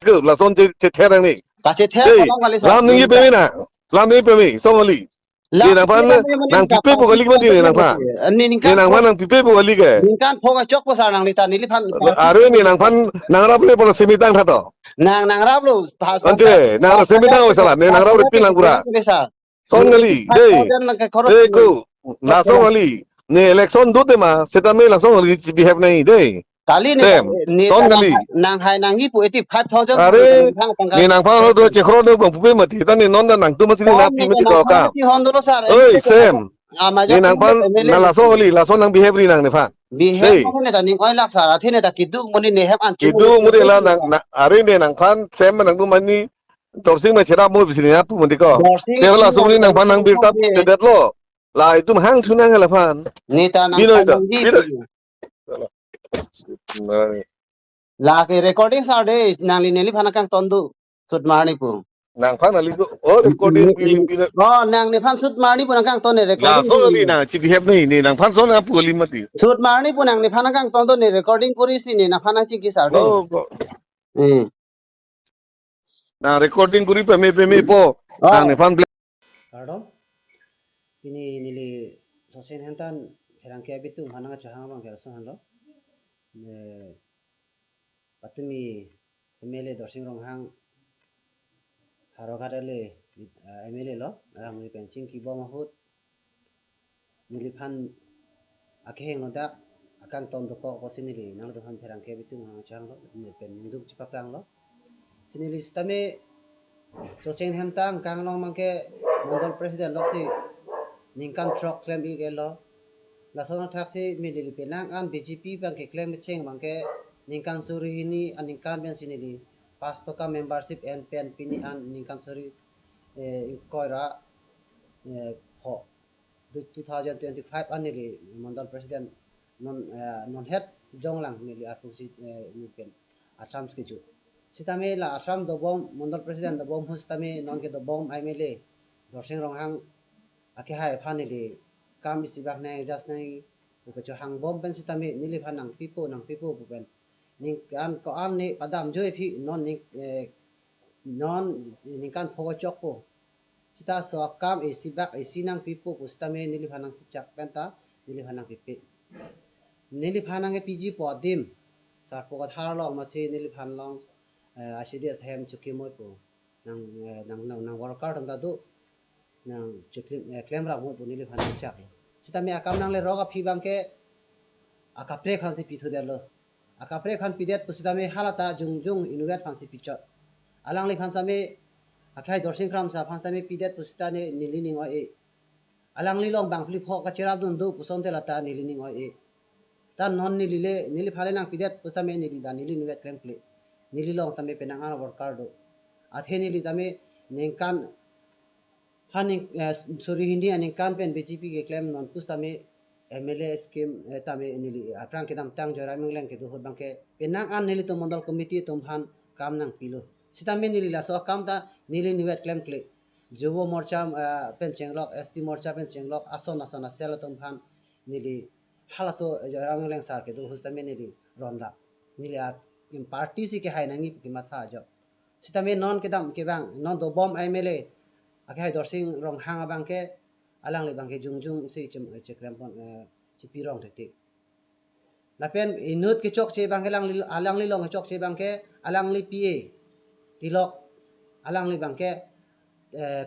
그 라손 제 태랑니 Kasi the kalong kali 람닝이 빼미나 람닝이 빼미 송얼리 낭판 낭 피페 보갈리만 디네 낭판 네 낭판 낭 피페 보갈리게 Ningkan phoga chok pa sa nang lita niliphan 아르 네 낭판 낭라블레 보라 세미당 타도 nang rablo 안테 낭라 세미당 오살라 네 낭라블레 pilang구라 송얼리 그 라송얼리 네 엘렉션 도데마 세타메 라송얼리 비헤브 나이 데 kali ni nang hai nang gi pu 85000 아레 네 낭판 호도 제크로도 부페 마티 다네 논다 낭 투마시니 나 피미티 거까 hondolo sar 어이 쌤 네 낭판 나 라송얼리 라송 낭 비헤브리 낭 네판 bihe ne ta ning oi lak sara thine ta kiduk moni ne hep an kidu mudela nang are ne nang phan sem nang du mani torsing ma chera mo bisini na pu mundi ko kevela sumni nang phan nang birta tedet lo la itu hang thunang la phan ni ta nang la ke recording sar de nang li neli phana kang tondu sut marni pu nang phan ali ko o recording film pila nang ni phan sut marni pu nang kang ton ne recording la so ali na chi behave nei ni nang phan so na pu ali mati sut marni pu nang ni phana kang ton ne recording kori si ni na phana chi ki sar de na recording kuri pe me po nang ni phan pardon ini nili sosen hentan herang ke bitu phana ga chahang bang ke so hanlo patumi MLA dorsing rong hang harogarale MLA lo rang ni penching ki bo mahut niliphan akheng nodak akang ton do ko sinili nang do han therang ke bitu hang chang lo ni pen nduk chipakang lo sinili stame so chen hantang kang long mangke mondol president loksi ningkan truck claim i gelo la sona thaksi milili penang an BJP bangke claim cheng mangke ningkan suri hini aningkan ben sinili pastoka membership and pen pini an ningkan suri koira ho 2025 anili mondol president non head jonglang nili atusi ni pen Assam skeju sitame la Assam dobom mondol president dobom hustame non ke dobom MLA dorsing rong hang ake hai phanili kam isibak nai just nai ko cho hang bom pen sitame nili phanang pipo bu pen ning kan ko an ni padam joi phi non ning non ningkan phoga chok po sita so kam isibak isinang pipo ko sitame nili phanang chak penta nili phanang pipe nili phanang e PG podim sar poga thar long ma se nili phan long asidia hem chuki moi po nang worker tang da do nang chuklim claim ra mo nili phanang chak sitame akam nang le roga phi bangke akapre khan se pithu derlo akapre khan pidet pusitame halata jungjung inugat phansi pichot alang le khan same akhai dorsing kram sa phansame pidet pusitane nilining oi alang li long bangpli pho ka cherab dun do pusonte lata nilining oi ta non nilile nili phale nang pidet pusitame nili da nili nugat claim ple nili long tame penangan worker do athe nili tame nengkan haning sorry hindi aningkan pen BJP ke claim non pustame MLA scheme tame nili aprang kedam tang jora mingleng ke duhut bangke penang an nili to mondol committee tum phan kam nang pilo sitame nili la so kam ta nili niwet claim kle jubo morcha pen chenglok ST morcha pen chenglok asona sel tum phan nili halaso jora mingleng sar ke duhut tame nili ronda nili ar party si ke hai nangi ki matha jo sitame non kedam ke bang non do bom MLA akai dorsing rong hang bangke alang le bangke jungjung si chekrem pon chipi rong theti lapen inut ke chok che bangke alang li long chok che bangke alang li PA tilok alang li bangke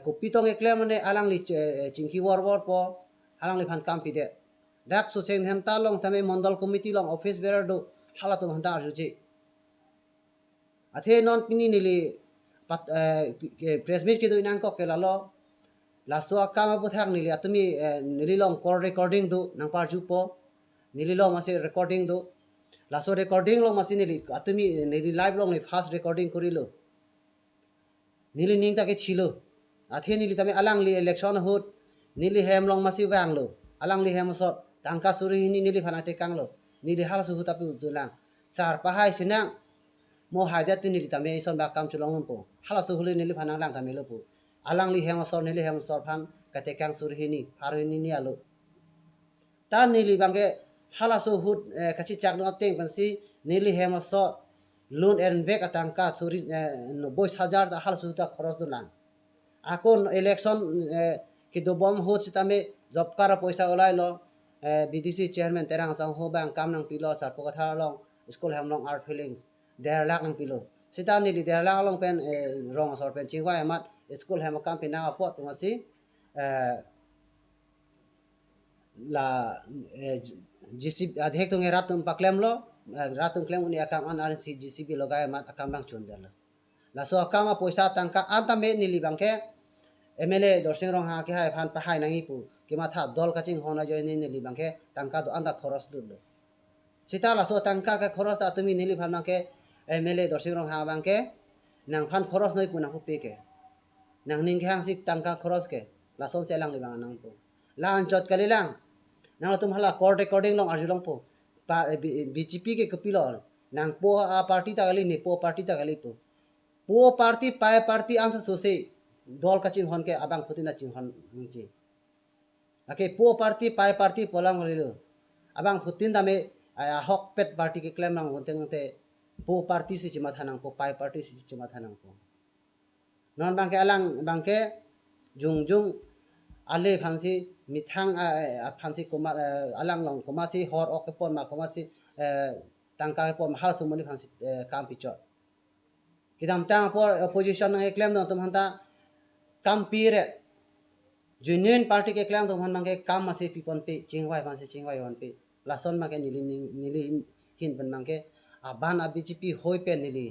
kopi tong eklem ne alang li chingki wor po alang li phan kam pide dak so chen han ta long tame mondol committee long office bearer do hala to handa arju che athe non pini nili press meet ke do inang ko kelalo laso akama buthak nili atumi nili long call recording do nang parju po nili long mase recording do laso recording long mase nili atumi nili live long ni fast recording korilo nili ning ta ke thilo athe nili tame alang li election hot nili hem long mase wanglo alang li hem so tangka suri ni nili phanate kanglo nili hal su hutapi udulang sar pahai sinang mo hadat nili tame son ba kam chulong po hala su huli nili phanang lang tame lo po alang li hem sor nili hem sor phan kate kang surhini harhini ni alo ta nili bangke hala so hut kachi chak no teng pansi nili hem sor loan and vek atangka suri 90,000 ta hal suta khoros dulan akon election ki dobom ho sitame job kara paisa olai lo BDC chairman terang sang ho bang kam nang pilo sar pokatha long school hamlong art feelings der lak nang pilo sita ni li der lak long pen rong sor pen chingwa amat school ham kam pina apot masi la GCB adhek tung ratum paklem lo ratum klem uni akam an RC GCB logai mat akam bang chundel la so akam paisa tangka anta me nili bangke MLA dorsing rong ha ke hai phan pa hai nangi pu ki ma tha dol kaching hona joy ni nili bangke tangka do anda khoros dul sita la so tangka ka khoros ta tumi nili phan bangke MLA dorsing rong ha bangke nang phan khoros noi pu na pu pe ke nang ning khang sik tangka khoros ke la so se lang li bang nang pu la an chot kali lang nang tum hala court recording long arjulong po BJP ke kapilol nang po party ta gali ni po party ta gali po party pai party ang sa sose dol kaching hon ke abang khutina ching hon ji ake po party pai party polang lilo abang khutin dame hok pet party ke claim nang honteng te po party si chima thanang po pai party si chima thanang po non bangke alang bangke jungjung ale phangsi mithang phangsi koma alang long koma si hor ok pon ma koma si tangka pon hal sumoni phangsi kam pichot kidam tang por opposition nang claim no tum hanta kam pire genuine party ke claim tum han mangke kam mase pipon pe chingwai phangsi chingwai on pe lason ma ke nili hin ban mangke aban BJP hoi pe nili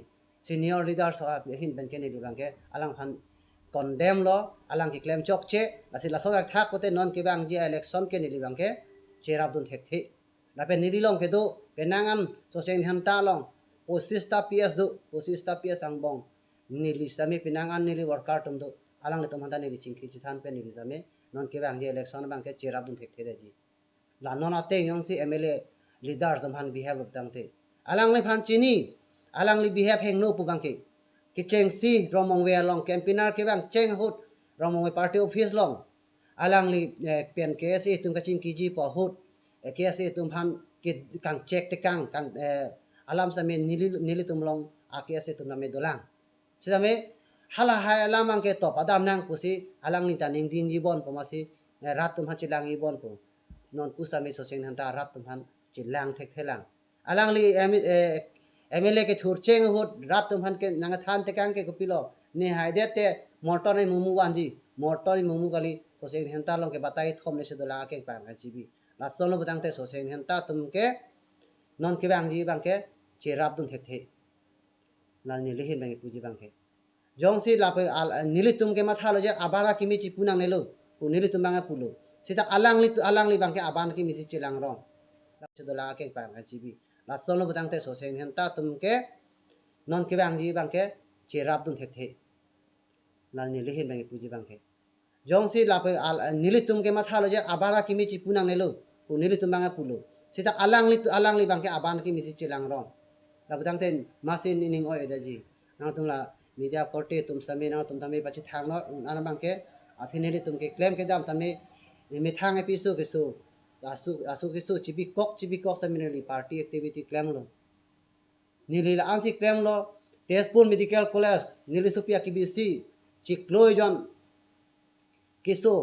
senior leader so hin ban ke nili bangke alang phan condemn lo alang ki claim chok che lasi la sogak thak kote non ke bang ji election ke nili bangke cherap dun thek the la pe nili long ke do penangan so seng han ta long posista PS do posista PS ang bong nili sami penangan nili worker tum do alang le tum handa nili chingki chithan pe nili sami non ke bang ji election bangke cherap dun thek the ji la non ate yong si MLA leaders dum han behave tang the alang le phan chini alang li behave heng no pu bangke ki cheng si romong we long campaigner ke bang cheng hut romong we party office long alang li pen KSA tum ka ching kiji po hut KSA tum han ki kang check te kang alam sa me nili tum long KSA tum na me dolang sida me hala hai alamang ke to padam nang pusi alang ni ta ning din jibon pomasi rat tum ha chilang ibon po non pusta me so seng han ta rat tum han chilang thek thelang alang li MLA ke thur cheng hut rat tum han ke nang than te kang ke kopilo ne hai de te motor ni mumu wanji motor ni mumu kali so seng han ta long ke batai thom le se dola ke pa ga jibi la solo budang te so seng han ta tum ke non ke bang ji bang ke cherap dun thek the la ni le hin bang puji bang ke jong si la pe nili tum ke matha lo je abara kimi chi punang ne lo pu nili tum bang pulo sita alang li bang ke aban ki mi si chilang rong la se dola ke pa ga jibi la solo budang te so seng han ta tum ke non ke bang ji bang ke cherap dun thek the la ni le hin bang puji bang ke jong si la pe nili tum ke matha lo je abara kimi chi punang ne lo pu nili tum bang pulo sita alang li bang ke aban ki mi si chilang rong la budang te masin ning oi da ji nang tum la media korte tum same na tum tame pachi thang no ana bang ke athineli tum ke claim ke dam tame me thang episo ke so asu ke so chibi kok seminary party activity claim lo nili la ansi claim lo Tezpur medical college nili supia kbc chikloijon keso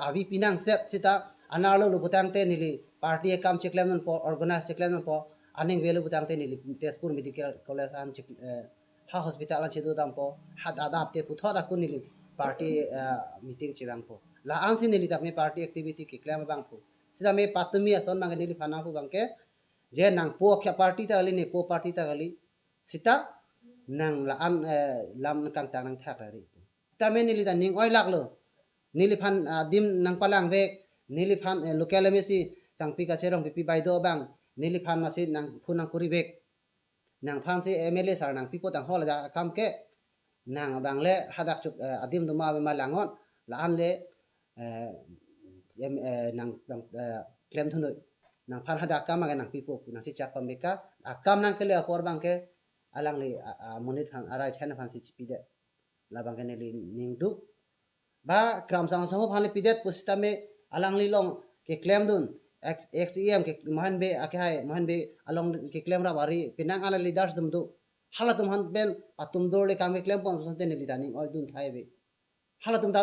avi pinang set sita analo lo butang te nili party kam chiklam po organize chiklam po aning velu butang te nili Tezpur medical college an chik ha hospital an chedu dam po had adap te puthoda kunili party meeting chibang po la ansi nili ta me party activity ki claim bang po sida me patumi ason mang nili phana pu bang ke je nang po kya party ta ali ne po party ta ali sita nang la an lam kang tang nang thak ri sita me nili ta ning oi lak lo nili phan dim nang palang vek nili phan local mesi sangpi ka serong pipi baido bang nili phan ma si nang phunang kuri vek nang phan si MLA sar nang pipo tang hol ja kam ke nang bang le hadak chuk adim duma be malangon la an le nang claim thunoi nang phan hadak kam ma nang pipo nang si chak pameka akam nang ke le por bang ke alang le monit phan arai then phan si chipi de la bang ke nili ning du ba kram sang sang phan le pidet pusita me alang li long ke claim dun XEM ke mahan be ake hai mahan be along ke claim ra bari pinang ala leaders dum du hala tum han ben atum dorle kame claim pon sonte nili tani oi dun thai be hala tum ta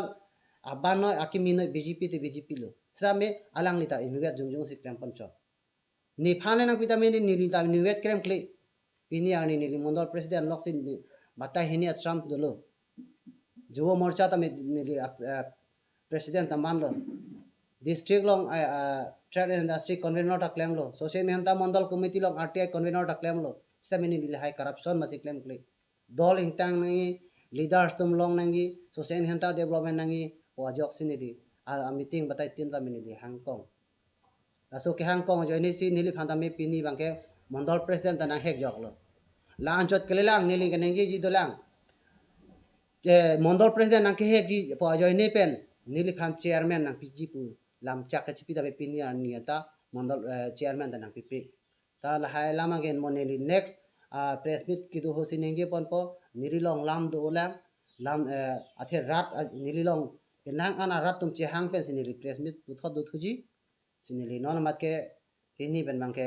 aban noi akimi noi BJP te BJP lo same alang lita inuet jungjung si claim pon cho ni phane nang pita me ni ta inuet claim kle pini ani ni mondol president loksin batai hini Trump dolo juwo morcha ta me ni president taman lo district long trade industry convener ta claim lo social nenta mondol committee long RTI convener ta claim lo stamini li high corruption ma si claim kle dol intang nangi leaders tum long nangi social nenta development nangi wajok sinidi meeting batai tin ta minili Hong Kong aso ke Hong Kong joini si nili phanta me pini bangke mondol president ta na hek jok lo la anjot kelelang nili ganengi ji dolang ke mondol president nang ke hek ji po joini pen nili phan chairman nang PG pu lam chak ka chipi ta be pini ani ta mondol chairman ta nang pipi ta la hai lama gen moneli next press meet ki do hosinenge ponpo nirilong lam do lam athe rat nirilong penang ana rat tum che hang pen sinili press meet puthot do thuji sinili non mat ke pini ben bangke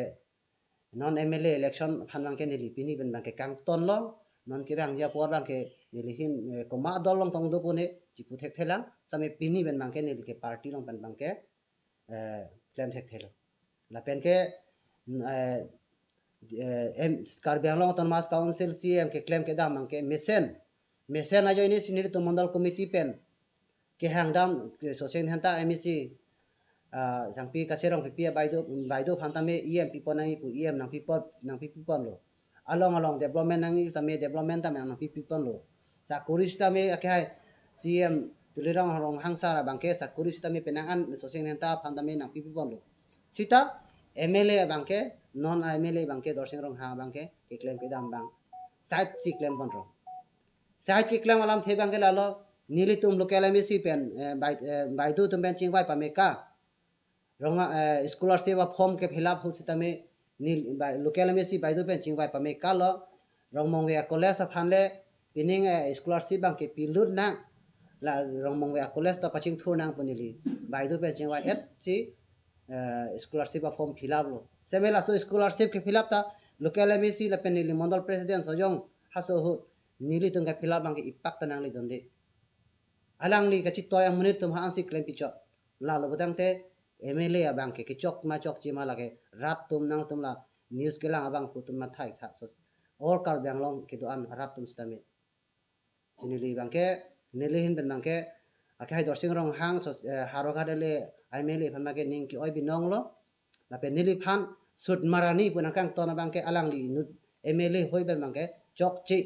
non MLA election phan bangke nili pini ben bangke kang ton lo non ke bang ja por bangke nili hin koma dol long tong do pune chipu thek thelang same pini ben bangke nili ke party long ben bangke claim thek thelo la pen ke Karbi Anglong Autonomous Council CM ke claim ke dam ke mesen ajo ini siniri tu mandal committee pen ke hangdam social henta MEC jangpi kaserong pi baido phantame EM people nangi pu EM nang people lo along development nangi tame development tame nang people lo sakuris tame akai CM tulirang rong hangsara bangke sakuris tame penangan social henta phantame nang people lo sita MLA bangke non MLA bangke dorsing rong ha bangke ke claim ke dam bang side chi claim kon rong side ki claim alam the bangke lalo nili tum local MEC pen baidu tum ben chingwai pameka ronga scholarship form ke fill up hositame nil local MEC baidu pen chingwai pameka lo rongmongwe college phanle pining scholarship bangke pilut na la rongmongwe college ta paching thur nang punili baidu pen chingwai et chi scholarship form fill up lo semela so scholarship ke fill up ta local MEC la pen nili mondol president sojong haso hu nili tung ka fill up bangke ipak tanang li donde alang li kachit toy ang munit tum ha ansi claim picho la lo budang te MLA abang ke chok ma chok chi ma lage rat tum nang tum la news ke lang abang putum ma thai tha so or kar bang long ke do an rat tum stame sinili bangke nili hin ben bangke akai dorsing rong hang so haro gadele MLA phan ma ke ning ki oi binong lo la pe nili phan sut marani punakang tona bangke alang li nut MLA hoi ben bangke chok chi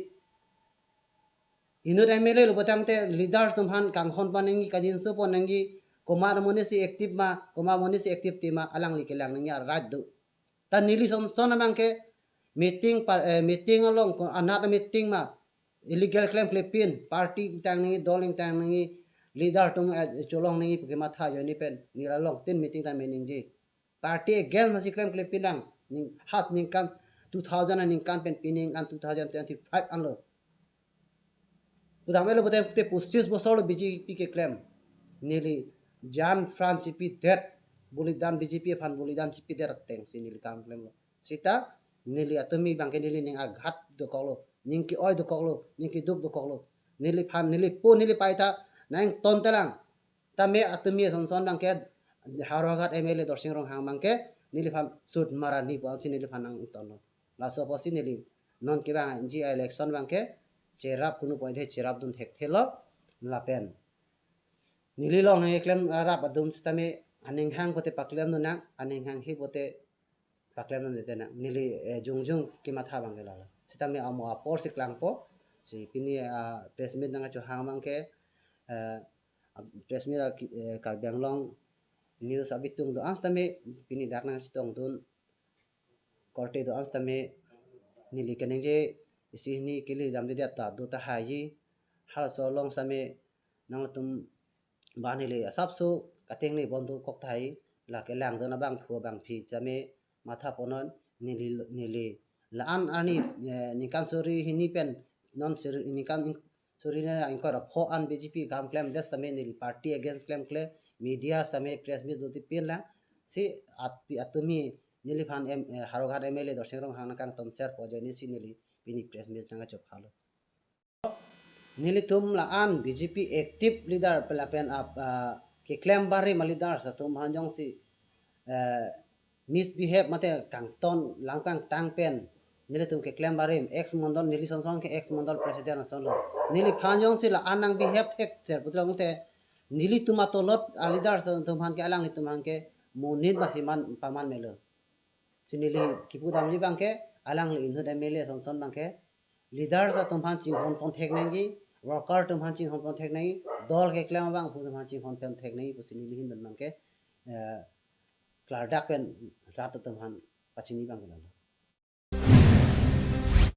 inut MLA lo batang te leaders tum han kang hon panengi kajin so ponengi komar monisi active ma koma monisi active tima alang li kelang nya raj du ta nili son bangke meeting along another meeting ma illegal claim pin party tang ni doling tang ni leader tum cholong ni ke ma tha jo ni pen ni along tin meeting ta meaning ji party against ma si claim pin lang ning hat ning kan 2000 ning kan pen pining an 2025 anlo udamelo bote 25 বছর BJP ke claim nili jan France CP that bulidan BJP fan bulidan CP that teng sinili kam claim lo sita nili atumi bangke nili ning aghat do kolo ningki oi do kolo ningki duk do kolo nili fan nili po nili paita nang ton telang tame atumi son bangke harogat MLA dorsing rong hang bangke nili fan sud marani po sinili fan nang ton la so posi nili non ki bang ji election bangke cerap kunu pointe cerap dun thek thelo lapen nili long ne klem rap adum stame aning hang pote paklem nu na aning hang hi pote paklem nu dete na nili jungjung ki matha bangela sitame amo apor siklang po si pini press meet nang chu hang mangke press meet kar banglong news abitung do anstame pini dak nang chitong dun korte do anstame nili keneng je isi ni kili dam de ta do ta hayi hal so long same nang tum banile asapsu kateng ni bondu kok thai la ke lang dona bang thu bang phi chame matha ponon nili la an ani nikan suri hini pen non suri nikan suri na inkor pho an BJP gam claim des tame nili party against claim media tame press meet do ti pin la si atumi nili phan harogat MLA dorseng rong hang kang ton share po jeni si nili pini press meet nang chop khalo nilitum la an BJP active leader pelapen up ke claim bari malidar sa tum hanjong si misbehave mate kang ton langkang tangpen nilitum ke claim barim ex mondol nili sonsong ke ex mondol president sonlo nili phanjong si la anang behave tek ter putrong te nili tumatolot alidar sa tum han ke alang ni tum han ke monit masiman paman melo sinili kipu dam li bangke alang li inhu mele sonson bangke leader sa tum han ching hon pon thek nengi worker tum han ching hon pon thek nei dol ke claim bang pu tum han ching hon pen thek nei pu sinili hin bangke klardak pen rat tum han pachini bang